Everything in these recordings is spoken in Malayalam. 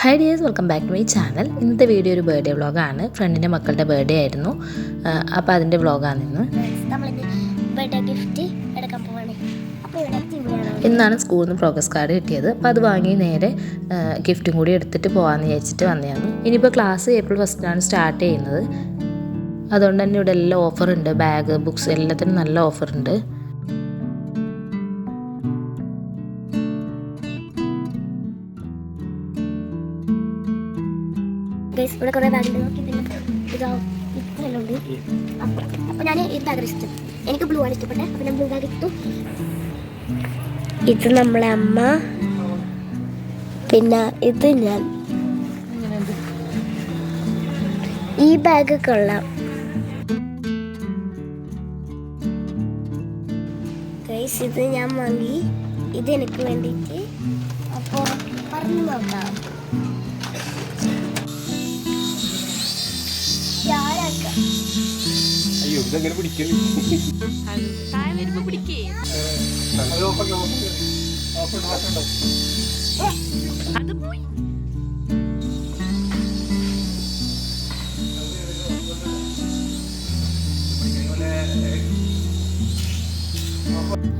High dears, welcome back to my channel. ഇന്നത്തെ വീഡിയോ ഒരു ബർത്ത്ഡേ വ്ളോഗാണ്. ഫ്രണ്ടിൻ്റെ മക്കളുടെ ബർത്ത്ഡേ ആയിരുന്നു. അപ്പോൾ അതിൻ്റെ വ്ളോഗാണ് ഇന്ന്. ഇന്നാണ് സ്കൂളിൽ നിന്ന് പ്രോഗ്രസ് കാർഡ് കിട്ടിയത്. അപ്പോൾ അത് വാങ്ങി നേരെ ഗിഫ്റ്റും കൂടി എടുത്തിട്ട് പോകാമെന്ന് വിചാരിച്ചിട്ട് വന്നതാണ്. ഇനിയിപ്പോൾ ക്ലാസ് ഏപ്രിൽ 1 സ്റ്റാർട്ട് ചെയ്യുന്നത്. അതുകൊണ്ട് തന്നെ ഇവിടെ എല്ലാം ഓഫറുണ്ട്. ബാഗ്, ബുക്സ് എല്ലാത്തിനും നല്ല ഓഫറുണ്ട്. ഇവിടെ കുറേ ബാഗുണ്ട്. ഇത്രയുണ്ട്. അപ്പോൾ ഞാൻ ഈ ബാഗ് ഇഷ്ടം. എനിക്ക് ബ്ലൂ ആണ് ഇഷ്ടപ്പെട്ടത്. അപ്പോൾ ഞാൻ ബ്ലൂ ബാഗ് ഇട്ടു. ഇത് നമ്മളെ അമ്മ, പിന്നെ ഇത് ഞാൻ. ഈ ബാഗ് കൊള്ളാം. ഗൈസ്, ഇത് ഞാൻ വാങ്ങി. ഇത് എനിക്ക് വേണ്ടിയിട്ട്. അപ്പോൾ പറഞ്ഞു നോക്കാം. അയ്യോ, ഇതെങ്ങനെ പിടിക്കല്?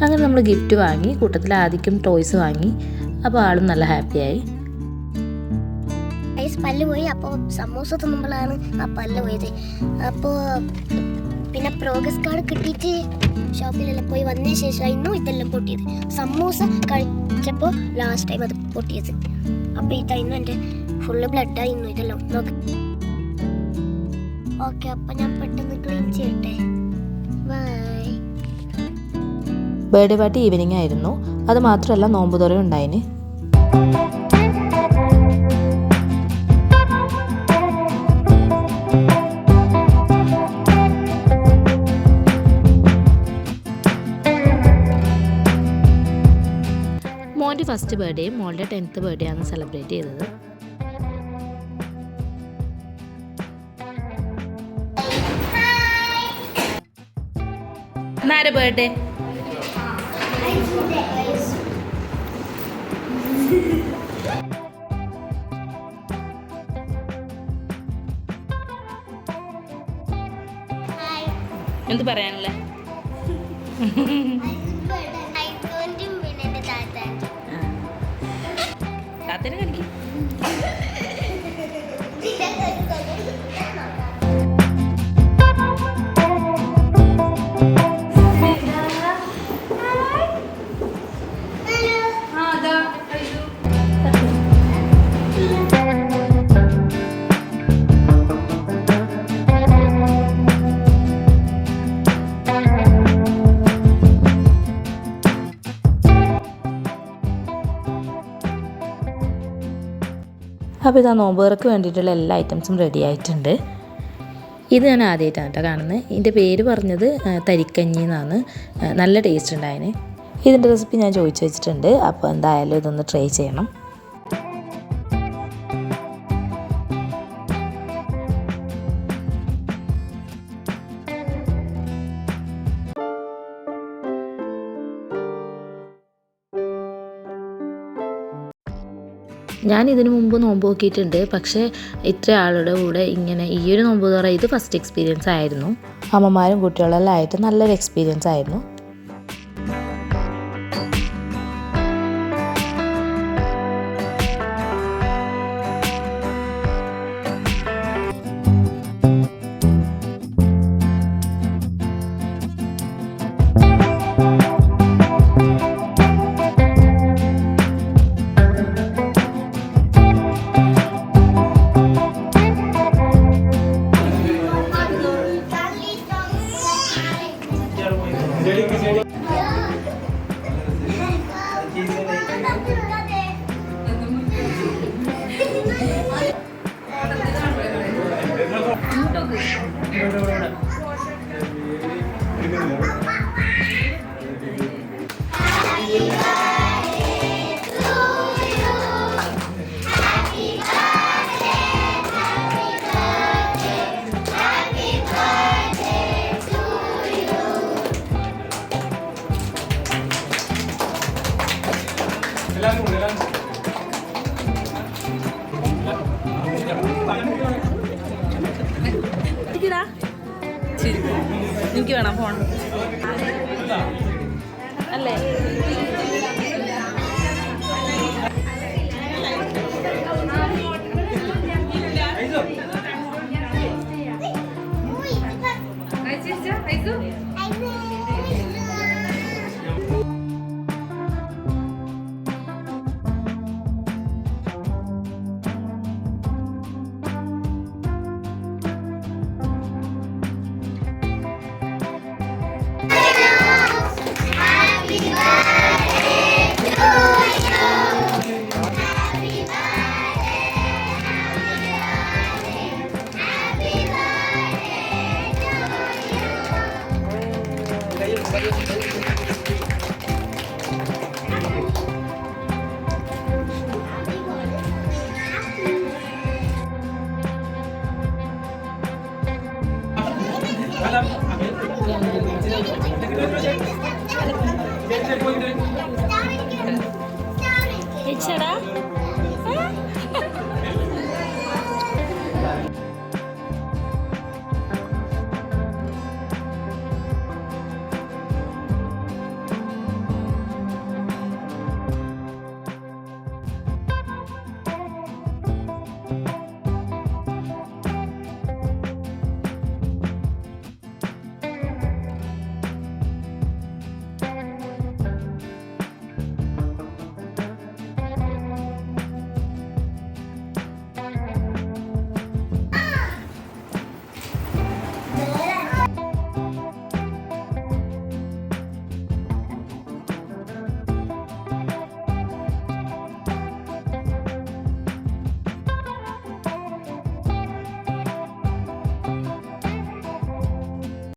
അങ്ങനെ നമ്മൾ ഗിഫ്റ്റ് വാങ്ങി. കൂട്ടത്തിൽ ആദ്യം ടോയ്സ് വാങ്ങി. അപ്പോൾ ആളും നല്ല ഹാപ്പിയായി. പല്ല് പോയി. അപ്പോൾ സമൂസ തിന്നുമ്പോഴാണ് ആ പല്ല് പോയത്. അപ്പോൾ പിന്നെ പ്രോഗ്രസ് കാർഡ് കിട്ടിയിട്ട് ഷോപ്പിലെല്ലാം പോയി വന്നതിന് ശേഷമായിരുന്നു ഇതെല്ലാം പൊട്ടിയത്. സമൂസ കഴിച്ചപ്പോൾ ലാസ്റ്റ് ടൈം അത് പൊട്ടിയത്. അപ്പോൾ ഇതായിരുന്നു എൻ്റെ ഫുള്ള് ബ്ലഡായിരുന്നു ഇതെല്ലാം. നോക്ക്. ഓക്കെ, അപ്പോൾ ഞാൻ പെട്ടെന്ന് ക്ലീൻ ചെയ്യട്ടെ. ബൈ. ബർത്ത്ഡേ പാർട്ടി ഈവനിങ് ആയിരുന്നു. അത് മാത്രമല്ല, നോമ്പുതുറ ഉണ്ടായിന്. മോൻ്റെ ഫസ്റ്റ് ബർത്ത്ഡേയും മോളുടെ 10th ബർത്ത്ഡേ ആണ് സെലിബ്രേറ്റ് ചെയ്തത്. ആരുടെ ബർത്ത്ഡേ? എന്ത് പറയാനല്ലേ? താത്തേനെ കളിക്കും. അപ്പോൾ ഇതാ നോമ്പുകൾക്ക് വേണ്ടിയിട്ടുള്ള എല്ലാ ഐറ്റംസും റെഡി ആയിട്ടുണ്ട്. ഇത് ഞാൻ ആദ്യമായിട്ടാണ് കേട്ടോ കാണുന്നത്. ഇതിൻ്റെ പേര് പറഞ്ഞത് തരിക്കഞ്ഞി എന്നാണ്. നല്ല ടേസ്റ്റ് ഉണ്ടായിന്. ഇതിൻ്റെ റെസിപ്പി ഞാൻ ചോദിച്ചു വെച്ചിട്ടുണ്ട്. അപ്പോൾ എന്തായാലും ഇതൊന്ന് ട്രൈ ചെയ്യണം. ഞാൻ ഇതിനു മുമ്പ് നോമ്പ് നോക്കിയിട്ടുണ്ട്. പക്ഷേ ഇത്ര ആളുടെ കൂടെ ഇങ്ങനെ ഈ ഒരു നോമ്പ് തുറ ഇത് ഫസ്റ്റ് എക്സ്പീരിയൻസ് ആയിരുന്നു. അമ്മമാരും കുട്ടികളെല്ലാം ആയിട്ട് നല്ലൊരു എക്സ്പീരിയൻസ് ആയിരുന്നു. പിടിച്ചിരിക്കും. എനിക്ക് വേണം ഫോൺ അല്ലേ? Star.